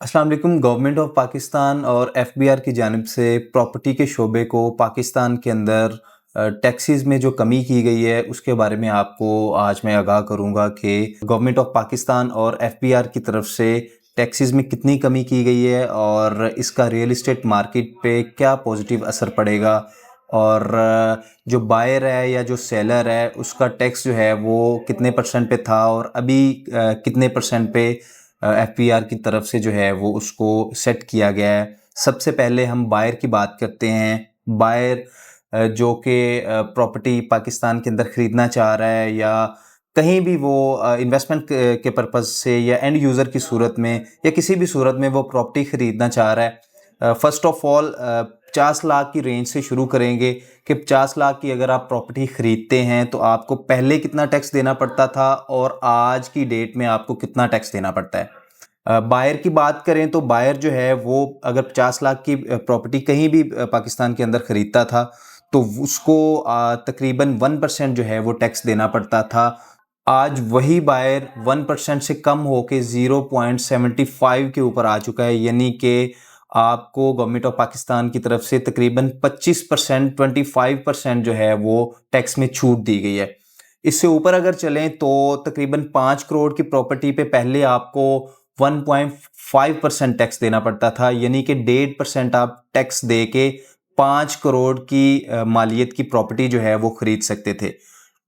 अस्सलाम वालेकुम। Government of Pakistan और एफबीआर की जानिब से प्रॉपर्टी के शोबे को पाकिस्तान के अंदर टैक्सेस में जो कमी की गई है उसके बारे में आपको आज मैं आगाह करूंगा कि गवर्नमेंट ऑफ पाकिस्तान और एफबीआर की तरफ से टैक्सेस में कितनी कमी की गई है और इसका रियल इस्टेट मार्केट पे क्या पॉजिटिव असर पड़ेगा और जो बायर है या जो सेलर है उसका टैक्स जो है वो कितने परसेंट पे था और अभी कितने परसेंट पे एफपीआर की तरफ से जो है वो उसको सेट किया गया है। सबसे पहले हम बायर की बात करते हैं। बायर जो कि प्रॉपर्टी पाकिस्तान के अंदर ख़रीदना चाह रहा है या कहीं भी वो इन्वेस्टमेंट के पर्पज़ से या एंड यूज़र की सूरत में या किसी भी सूरत में वो प्रॉपर्टी ख़रीदना चाह रहा है। फ़र्स्ट ऑफ़ ऑल 50 लाख की रेंज से शुरू करेंगे कि 50 लाख की अगर आप प्रॉपर्टी ख़रीदते हैं तो आपको पहले कितना टैक्स देना पड़ता था और आज की डेट में आपको कितना टैक्स देना पड़ता है। बायर की बात करें तो बायर जो है वो अगर 50 लाख की प्रॉपर्टी कहीं भी पाकिस्तान के अंदर ख़रीदता था तो उसको तकरीबन 1% जो है वो टैक्स देना पड़ता था। आज वही बायर 1% से कम होके 0.75 के ऊपर आ चुका है, यानी कि आपको गवर्नमेंट ऑफ पाकिस्तान की तरफ से तकरीबन 25% 25% जो है वो टैक्स में छूट दी गई है। इससे ऊपर अगर चलें तो तकरीबन 5 करोड़ की प्रॉपर्टी पे पहले आपको 1.5% टैक्स देना पड़ता था, यानी कि 1.5% आप टैक्स दे के 5 करोड़ की मालियत की प्रॉपर्टी जो है वो खरीद सकते थे।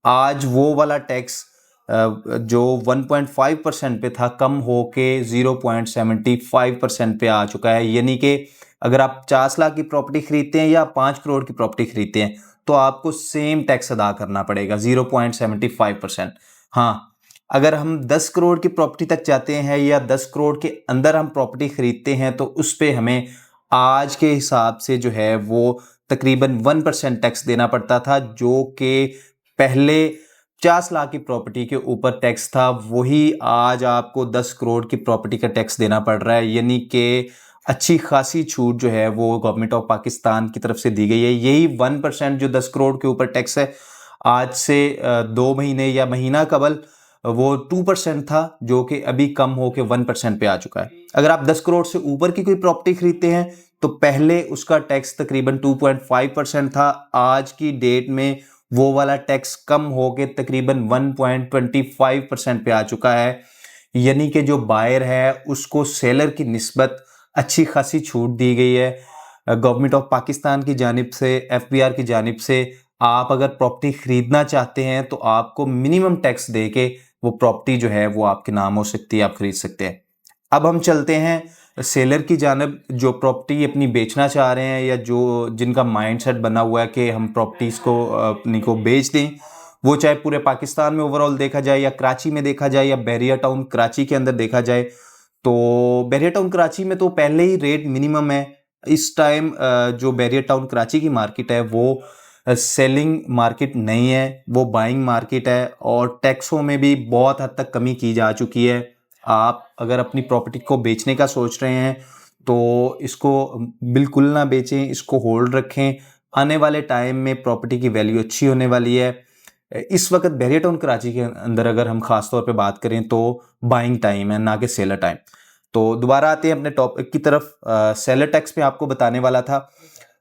आज वो वाला टैक्स जो 1.5% पे था कम होके 0.75% पे आ चुका है, यानी कि अगर आप 50 लाख की प्रॉपर्टी खरीदते हैं या 5 करोड़ की प्रॉपर्टी खरीदते हैं तो आपको सेम टैक्स अदा करना पड़ेगा 0.75%। हाँ, अगर हम 10 करोड़ की प्रॉपर्टी तक जाते हैं या 10 करोड़ के अंदर हम प्रॉपर्टी खरीदते हैं तो उस पे हमें आज के हिसाब से जो है वो तकरीबन 1% टैक्स देना पड़ता था, जो कि पहले 50 लाख की प्रॉपर्टी के ऊपर टैक्स था, वही आज आपको 10 करोड़ की प्रॉपर्टी का टैक्स देना पड़ रहा है। यानी कि अच्छी खासी छूट जो है वो गवर्नमेंट ऑफ पाकिस्तान की तरफ से दी गई है। यही 1% जो 10 करोड़ के ऊपर टैक्स है, आज से 2 महीने या महीना कबल वो 2% था, जो कि अभी कम होके 1% पे आ चुका है। अगर आप 10 करोड़ से ऊपर की कोई प्रॉपर्टी खरीदते हैं तो पहले उसका टैक्स तकरीबन 2.5% था। आज की डेट में वो वाला टैक्स कम होके तकरीबन 1.25% पे आ चुका है, यानी कि जो बायर है उसको सेलर की निस्बत अच्छी खासी छूट दी गई है। गवर्नमेंट ऑफ पाकिस्तान की जानिब से, एफबीआर की जानिब से आप अगर प्रॉपर्टी खरीदना चाहते हैं तो आपको मिनिमम टैक्स दे के वो प्रॉपर्टी जो है वो आपके नाम हो सकती है, आप खरीद सकते हैं। अब हम चलते हैं सेलर की जानब, जो प्रॉपर्टी अपनी बेचना चाह रहे हैं या जो जिनका माइंडसेट बना हुआ है कि हम प्रॉपर्टीज़ को अपनी को बेच दें, वो चाहे पूरे पाकिस्तान में ओवरऑल देखा जाए या कराची में देखा जाए या बैरिया टाउन कराची के अंदर देखा जाए। तो बैरिया टाउन कराची में तो पहले ही रेट मिनिमम है। इस टाइम जो बैरिया टाउन कराची की मार्केट है वो सेलिंग मार्केट नहीं है, वो बाइंग मार्केट है और टैक्सों में भी बहुत हद तक कमी की जा चुकी है। आप अगर अपनी प्रॉपर्टी को बेचने का सोच रहे हैं तो इसको बिल्कुल ना बेचें, इसको होल्ड रखें। आने वाले टाइम में प्रॉपर्टी की वैल्यू अच्छी होने वाली है। इस वक्त बैरिया टाउन कराची के अंदर अगर हम खास तौर पे बात करें तो बाइंग टाइम है, ना कि सेलर टाइम। तो दोबारा आते हैं अपने टॉपिक की तरफ। सेलर टैक्स में आपको बताने वाला था।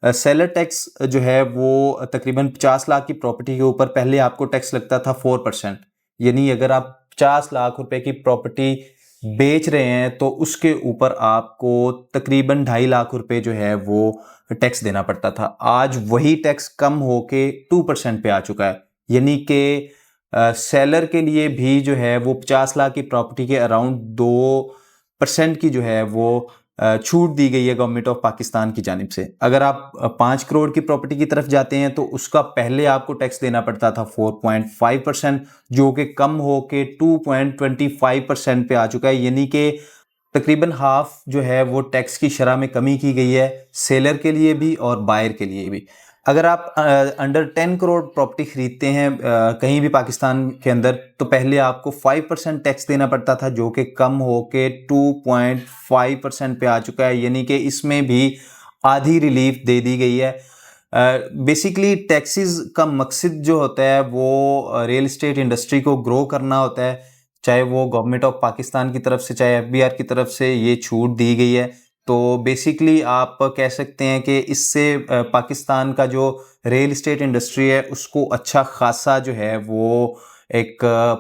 सेलर टैक्स जो है वो तकरीबन 50 लाख की प्रॉपर्टी के ऊपर पहले आपको टैक्स लगता था 4%, यानी अगर आप 50 लाख रुपए की प्रॉपर्टी बेच रहे हैं तो उसके ऊपर आपको तकरीबन 2.5 लाख रुपए जो है वो टैक्स देना पड़ता था। आज वही टैक्स कम होके 2% पे आ चुका है, यानी कि सेलर के लिए भी जो है वो 50 लाख की प्रॉपर्टी के अराउंड 2% की जो है वो छूट दी गई है गवर्नमेंट ऑफ पाकिस्तान की जानिब से। अगर आप 5 करोड़ की प्रॉपर्टी की तरफ जाते हैं तो उसका पहले आपको टैक्स देना पड़ता था 4.5%, जो कि कम होके 2.25% पे आ चुका है, यानी कि तकरीबन हाफ जो है वो टैक्स की शरह में कमी की गई है सेलर के लिए भी और बायर के लिए भी। अगर आप अंडर 10 करोड़ प्रॉपर्टी खरीदते हैं कहीं भी पाकिस्तान के अंदर तो पहले आपको 5% टैक्स देना पड़ता था, जो कि कम होके 2.5% पे आ चुका है, यानी कि इसमें भी आधी रिलीफ दे दी गई है। बेसिकली टैक्सेस का मकसद जो होता है वो रियल इस्टेट इंडस्ट्री को ग्रो करना होता है। चाहे वो गवर्नमेंट ऑफ पाकिस्तान की तरफ से, चाहे एफबीआर की तरफ से ये छूट दी गई है। तो बेसिकली आप कह सकते हैं कि इससे पाकिस्तान का जो रियल एस्टेट इंडस्ट्री है उसको अच्छा खासा जो है वो एक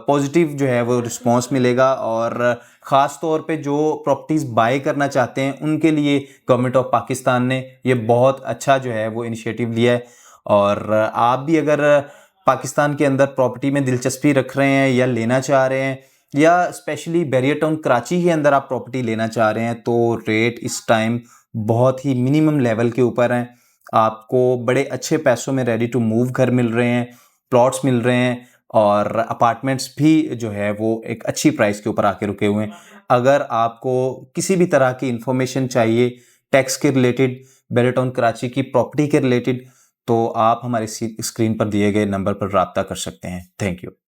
पॉजिटिव जो है वो रिस्पांस मिलेगा, और ख़ास तौर पे जो प्रॉपर्टीज़ बाय करना चाहते हैं उनके लिए गवर्नमेंट ऑफ पाकिस्तान ने ये बहुत अच्छा जो है वो इनिशिएटिव लिया है। और आप भी अगर पाकिस्तान के अंदर प्रॉपर्टी में दिलचस्पी रख रहे हैं या लेना चाह रहे हैं, या स्पेशली बैरियर टाउन कराची के अंदर आप प्रॉपर्टी लेना चाह रहे हैं, तो रेट इस टाइम बहुत ही मिनिमम लेवल के ऊपर हैं। आपको बड़े अच्छे पैसों में रेडी टू मूव घर मिल रहे हैं, प्लॉट्स मिल रहे हैं, और अपार्टमेंट्स भी जो है वो एक अच्छी प्राइस के ऊपर आके रुके हुए हैं। अगर आपको किसी भी तरह की इंफॉर्मेशन चाहिए टैक्स के रिलेटेड, बैरियर टाउन कराची की प्रॉपर्टी के रिलेटेड, तो आप हमारे स्क्रीन पर दिए गए नंबर पर रब्ता कर सकते हैं। Thank you.